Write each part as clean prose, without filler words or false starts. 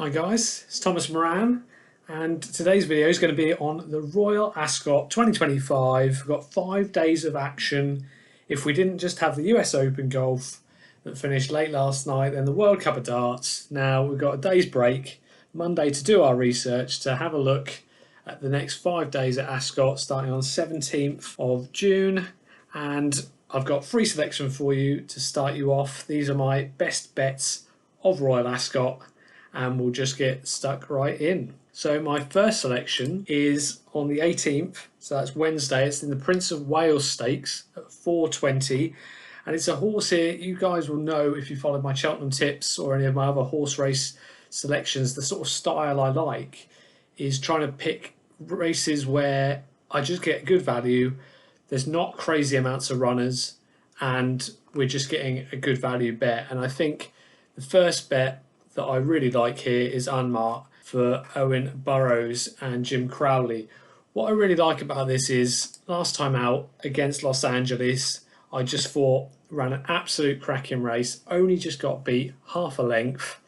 Hi guys, it's Thomas Moran, and today's video is going to be on the Royal Ascot 2025. We've got 5 days of action. If we didn't just have the US Open golf that finished late last night, then the World Cup of Darts. Now we've got a day's break, Monday, to do our research, to have a look at the next 5 days at Ascot, starting on 17th of June. And I've got 3 selections for you to start you off. These are my best bets of Royal Ascot, and we'll just get stuck right in. So my first selection is on the 18th, so that's Wednesday. It's in the Prince of Wales Stakes at 4:20, and it's a horse here you guys will know if you followed my Cheltenham tips or any of my other horse race selections. The sort of style I like is trying to pick races where I just get good value. There's not crazy amounts of runners, and we're just getting a good value bet. And I think the first bet that I really like here is Unmarked for Owen Burrows and Jim Crowley. What I really like about this is last time out against Los Angeles, I just thought ran an absolute cracking race, only just got beat half a length.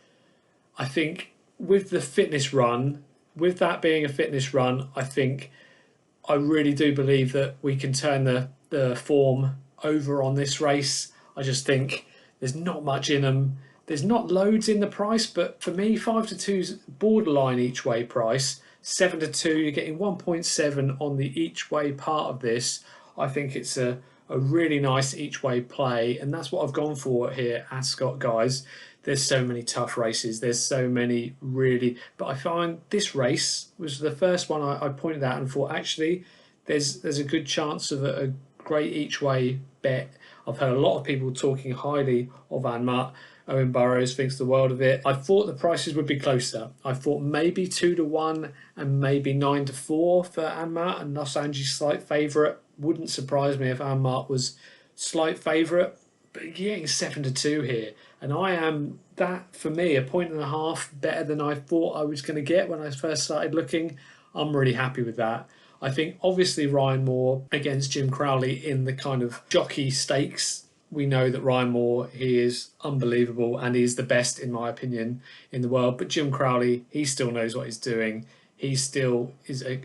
I think with the fitness run, with that being a fitness run, I really do believe that we can turn the form over on this race. I just think there's not much in them. There's not loads in the price, but for me, 5-2 is borderline each way price. 7-2, you're getting 1.7 on the each way part of this. I think it's a really nice each way play, and that's what I've gone for here, Ascot, guys. There's so many tough races. There's so many really, but I find this race was the first one I pointed out and thought actually there's a good chance of a great each way bet. I've heard a lot of people talking highly of Anmart. Owen Burrows thinks the world of it. I thought the prices would be closer. I thought maybe 2-1 and maybe 9-4 for Anmart, and Los Angeles slight favourite. Wouldn't surprise me if Anmart was slight favourite, but you're getting 7-2 here, and I am, that for me, 1.5 better than I thought I was going to get when I first started looking. I'm really happy with that. I think obviously Ryan Moore against Jim Crowley in the kind of jockey stakes. We know that Ryan Moore, he is unbelievable and he's the best, in my opinion, in the world. But Jim Crowley, he still knows what he's doing. He still is a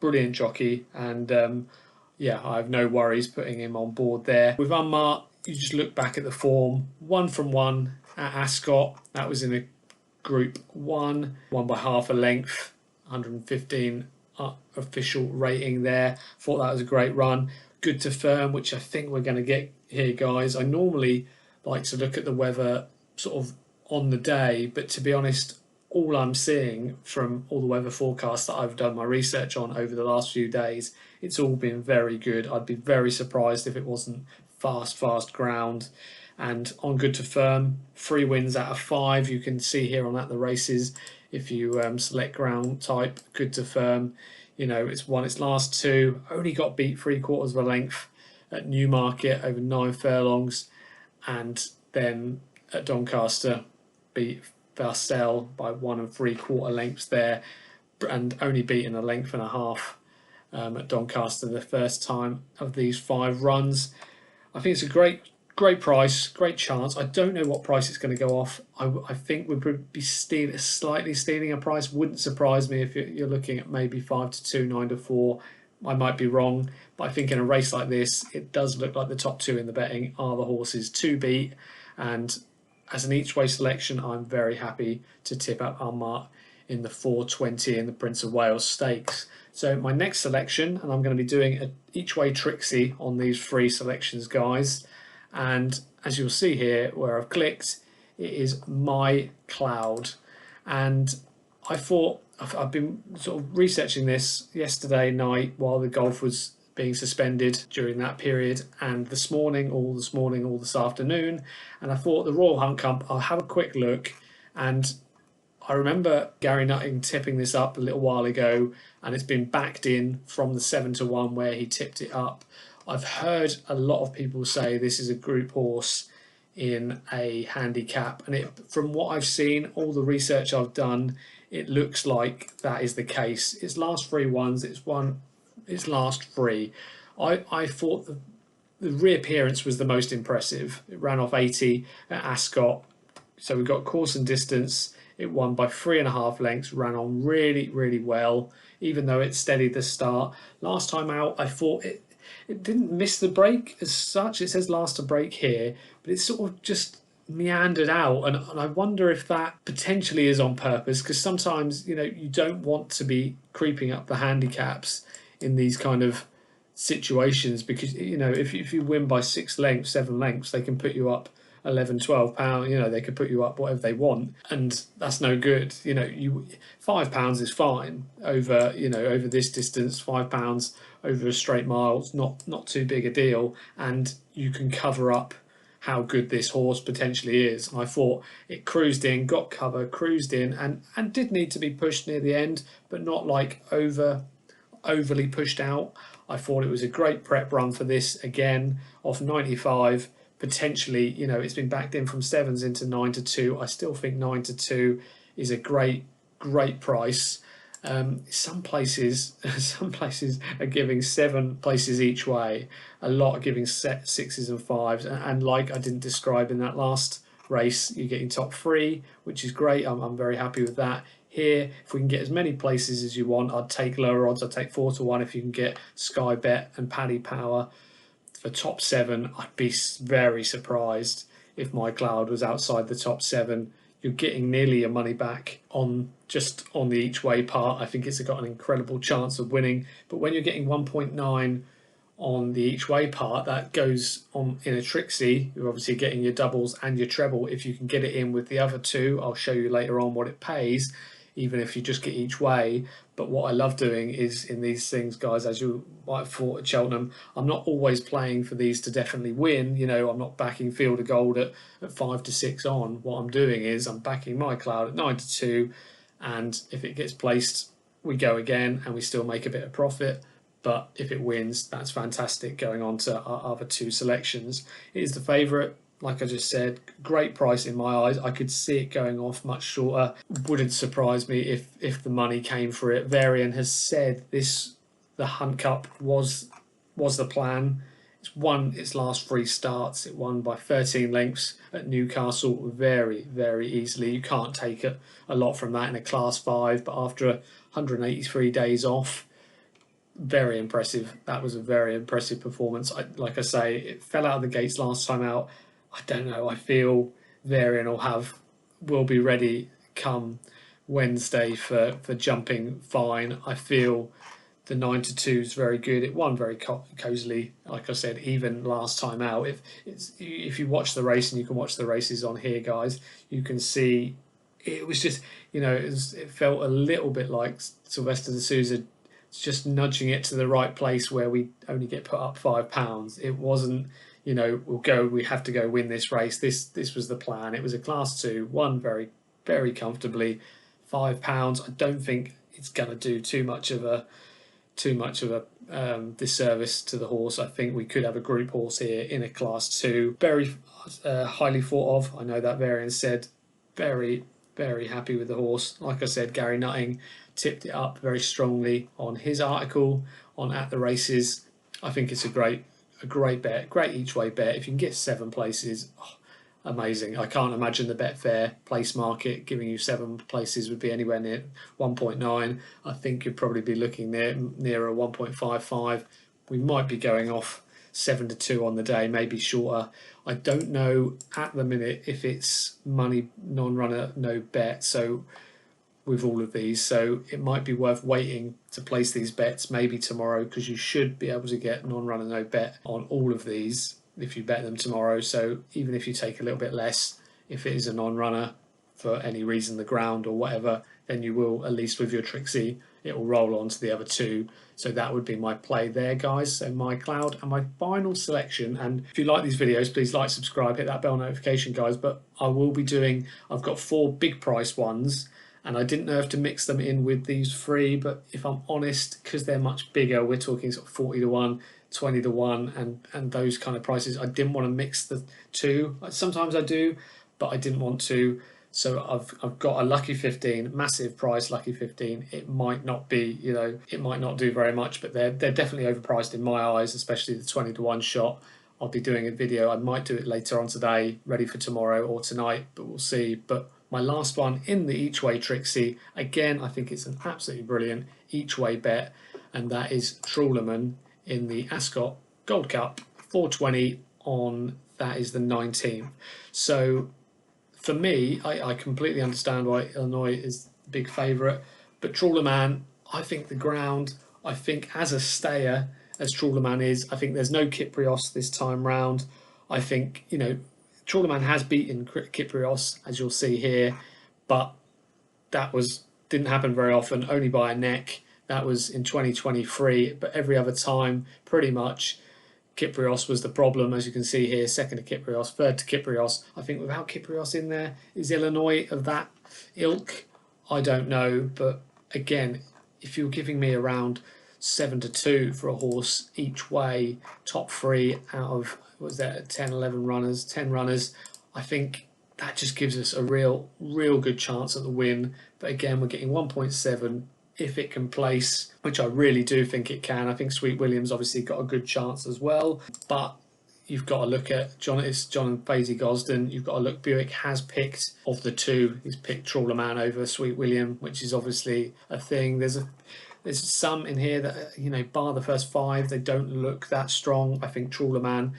brilliant jockey, and yeah, I have no worries putting him on board there. With Unmarked, you just look back at the form. 1 from 1 at Ascot. That was in a Group 1, won by half a length, 115 official rating there. Thought that was a great run. Good to firm, which I think we're going to get here, guys. I normally like to look at the weather sort of on the day, but to be honest, all I'm seeing from all the weather forecasts that I've done my research on over the last few days, it's all been very good. I'd be very surprised if it wasn't fast ground. And on good to firm, 3 wins out of 5. You can see here on that the races, if you select ground type, good to firm, you know, it's won its last 2, only got beat 3/4 of a length at Newmarket over 9 furlongs, and then at Doncaster beat Vassell by 1 3/4 lengths there, and only beaten a length and a half at Doncaster the first time of these 5 runs. I think it's a great price, great chance. I don't know what price it's going to go off. I think we'd be slightly stealing a price. Wouldn't surprise me if you're looking at maybe 5-2, 9-4. I might be wrong, but I think in a race like this, it does look like the top 2 in the betting are the horses to beat. And as an each way selection, I'm very happy to tip up Unmarked in the 4:20 in the Prince of Wales Stakes. So my next selection, and I'm going to be doing an each way trixie on these 3 selections, guys. And as you'll see here where I've clicked, it is My Cloud. And I thought, I've been sort of researching this yesterday night while the golf was being suspended during that period, and this morning, all this afternoon. And I thought the Royal Hunt Cup, I'll have a quick look. And I remember Gary Nutting tipping this up a little while ago, and it's been backed in from the 7-1 where he tipped it up. I've heard a lot of people say this is a group horse in a handicap, and from what I've seen, all the research I've done, it looks like that is the case. Its last 3 ones, it's won its last 3. I thought the reappearance was the most impressive. It ran off 80 at Ascot, so we've got course and distance. It won by 3.5 lengths, ran on really, really well, even though it steadied the start. Last time out, I thought it didn't miss the break as such. It says last to break here, but it sort of just meandered out, and I wonder if that potentially is on purpose, because sometimes, you know, you don't want to be creeping up the handicaps in these kind of situations, because, you know, if you win by 6 lengths, 7 lengths, they can put you up 11, 12 pound, you know, they could put you up whatever they want, and that's no good. You know, you £5 is fine over, you know, over this distance. £5 over a straight mile is not too big a deal, and you can cover up how good this horse potentially is. And I thought it cruised in, got cover, cruised in, and did need to be pushed near the end, but not like overly pushed out. I thought it was a great prep run for this, again off 95. Potentially, you know, it's been backed in from 7s into 9 to 2. I still think 9 to 2 is a great price. Some places are giving 7 places each way. A lot are giving 6s and 5s, and like I didn't describe in that last race, you're getting top 3, which is great. I'm very happy with that. Here, if we can get as many places as you want, I'd take lower odds. I'd take 4 to 1 if you can get Sky Bet and Paddy Power for top 7. I'd be very surprised if My Cloud was outside the top 7. You're getting nearly your money back on just on the each way part. I think it's got an incredible chance of winning. But when you're getting 1.9 on the each way part, that goes on in a trixie. You're obviously getting your doubles and your treble. If you can get it in with the other 2, I'll show you later on what it pays, even if you just get each way. But what I love doing is in these things, guys, as you might have thought at Cheltenham, I'm not always playing for these to definitely win. You know, I'm not backing Field of Gold at 5 to 6 on. What I'm doing is I'm backing My Cloud at 9 to 2, and if it gets placed, we go again and we still make a bit of profit. But if it wins, that's fantastic. Going on to our other 2 selections, it is the favourite. Like I just said, great price in my eyes. I could see it going off much shorter. Wouldn't surprise me if the money came for it. Varian has said the Hunt Cup was the plan. It's won its last 3 starts. It won by 13 lengths at Newcastle very, very easily. You can't take a lot from that in a Class 5, but after 183 days off, very impressive. That was a very impressive performance. Like I say, it fell out of the gates last time out. I don't know. I feel Varian will be ready come Wednesday for jumping fine. I feel the 9 to 2 is very good. It won very cosily. Like I said, even last time out. If you watch the race, and you can watch the races on here, guys, you can see it was just, you know, it felt a little bit like Sylvester de Souza just nudging it to the right place where we only get put up £5. It wasn't, you know, we have to go win this race. This was the plan. It was a Class 2, won very, very comfortably. £5. I don't think it's going to do too much of a disservice to the horse. I think we could have a group horse here in a Class 2. Very highly thought of. I know that Varian said very, very happy with the horse. Like I said, Gary Nutting tipped it up very strongly on his article on At the Races. I think it's a great bet, great each way bet. If you can get 7 places, amazing. I can't imagine the Betfair place market giving you 7 places would be anywhere near 1.9. I think you'd probably be looking nearer 1.55. We might be going off 7 to 2 on the day, maybe shorter. I don't know at the minute if it's money non-runner no bet. So with all of these, so it might be worth waiting to place these bets maybe tomorrow, because you should be able to get non-runner no bet on all of these if you bet them tomorrow. So even if you take a little bit less, if it is a non-runner for any reason, the ground or whatever, then you will, at least with your trixie, it will roll on to the other 2. So that would be my play there, guys. So My Cloud and my final selection. And if you like these videos, please like, subscribe, hit that bell notification, guys. But I will be doing, I've got 4 big price ones, and I didn't know if to mix them in with these 3, but if I'm honest, because they're much bigger, we're talking sort of 40 to 1, 20 to 1, and those kind of prices, I didn't want to mix the 2. Sometimes I do, but I didn't want to. So I've got a lucky 15, massive price lucky 15. It might not be, you know, it might not do very much, but they're definitely overpriced in my eyes, especially the 20 to 1 shot. I'll be doing a video. I might do it later on today, ready for tomorrow or tonight, but we'll see. But My last one in the each way trixie, again I think it's an absolutely brilliant each way bet, and that is Trawlerman in the Ascot Gold Cup, 420 on, that is the 19th. So for me, I completely understand why Illinois is the big favourite, but Trawlerman, I think the ground, I think as a stayer, as Trawlerman is, I think there's no Kyprios this time round. I think, you know, Trawlerman has beaten Kyprios, as you'll see here, but that didn't happen very often, only by a neck. That was in 2023, but every other time, pretty much, Kyprios was the problem, as you can see here. Second to Kyprios, third to Kyprios. I think without Kyprios in there, is Illinois of that ilk? I don't know, but again, if you're giving me around 7-2 for a horse each way, top three out of, what was that, 10 runners, I think that just gives us a real good chance at the win. But again, we're getting 1.7 if it can place, which I really do think it can. I think Sweet Williams obviously got a good chance as well, but you've got to look at John and Faisy Gosden. You've got to look, Buick has picked, of the two, he's picked Trawlerman over Sweet William, which is obviously a thing. There's some in here that, you know, bar the first five, they don't look that strong. I think Trawlerman,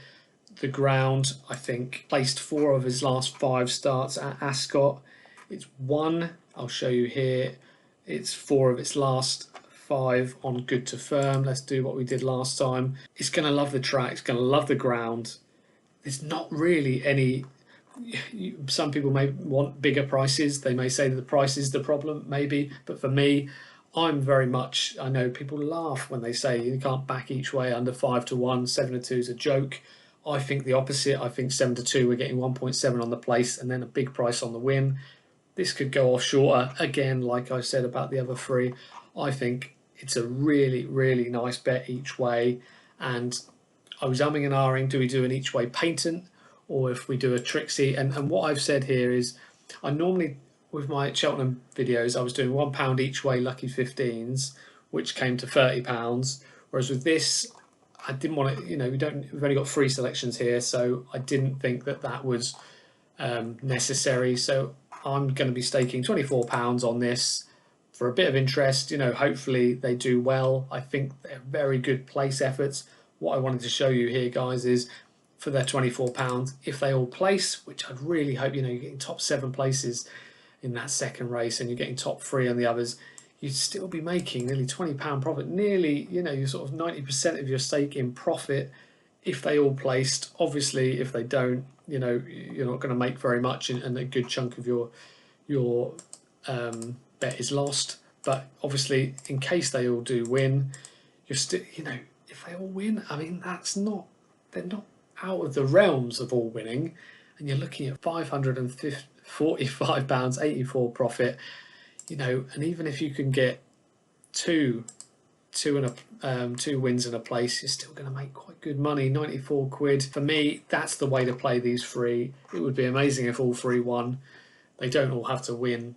the ground, I think, placed 4 of his last 5 starts at Ascot. It's won, I'll show you here, it's 4 of its last 5 on good to firm. Let's do what we did last time. It's going to love the track, it's going to love the ground. There's not really any, some people may want bigger prices, they may say that the price is the problem, maybe, but for me, I'm very much, I know people laugh when they say you can't back each way under 5-1, 7-2 is a joke. I think the opposite. I think 7-2, we're getting 1.7 on the place and then a big price on the win. This could go off shorter. Again, like I said about the other 3, I think it's a really nice bet each way. And I was umming and ahhing, do we do an each way patent or if we do a trixie? And what I've said here is, I normally, with my Cheltenham videos, I was doing £1 each way lucky 15s, which came to £30. Whereas with this, I didn't want to, you know, we've only got 3 selections here, so I didn't think that was necessary. So I'm going to be staking £24 on this for a bit of interest. You know, hopefully they do well. I think they're very good place efforts. What I wanted to show you here, guys, is for their £24, if they all place, which I'd really hope, you know, you're getting top 7 places in that second race and you're getting top 3 on the others, you'd still be making nearly £20 profit, nearly, you know, you're sort of 90% of your stake in profit if they all placed. Obviously, if they don't, you know, you're not going to make very much and a good chunk of your bet is lost. But obviously, in case they all do win, you're still, you know, if they all win, I mean, they're not out of the realms of all winning, and you're looking at £545.84 profit. You know, and even if you can get two wins in a place, you're still going to make quite good money. 94 quid. For me, that's the way to play these 3. It would be amazing if all 3 won. They don't all have to win,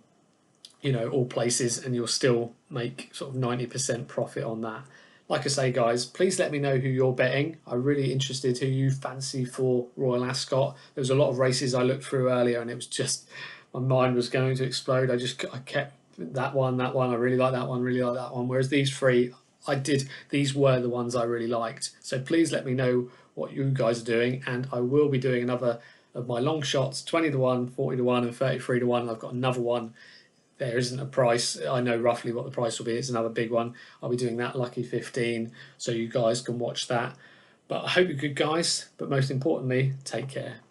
you know, all places, and you'll still make sort of 90% profit on that. Like I say, guys, please let me know who you're betting. I'm really interested who you fancy for Royal Ascot. There was a lot of races I looked through earlier, and it was just, my mind was going to explode. I kept that one, I really like that one, really like that one. Whereas these 3, these were the ones I really liked. So please let me know what you guys are doing, and I will be doing another of my long shots, 20-1, 40-1 and 33-1. I've got another one. There isn't a price. I know roughly what the price will be. It's another big one. I'll be doing that lucky 15, so you guys can watch that. But I hope you're good, guys. But most importantly, take care.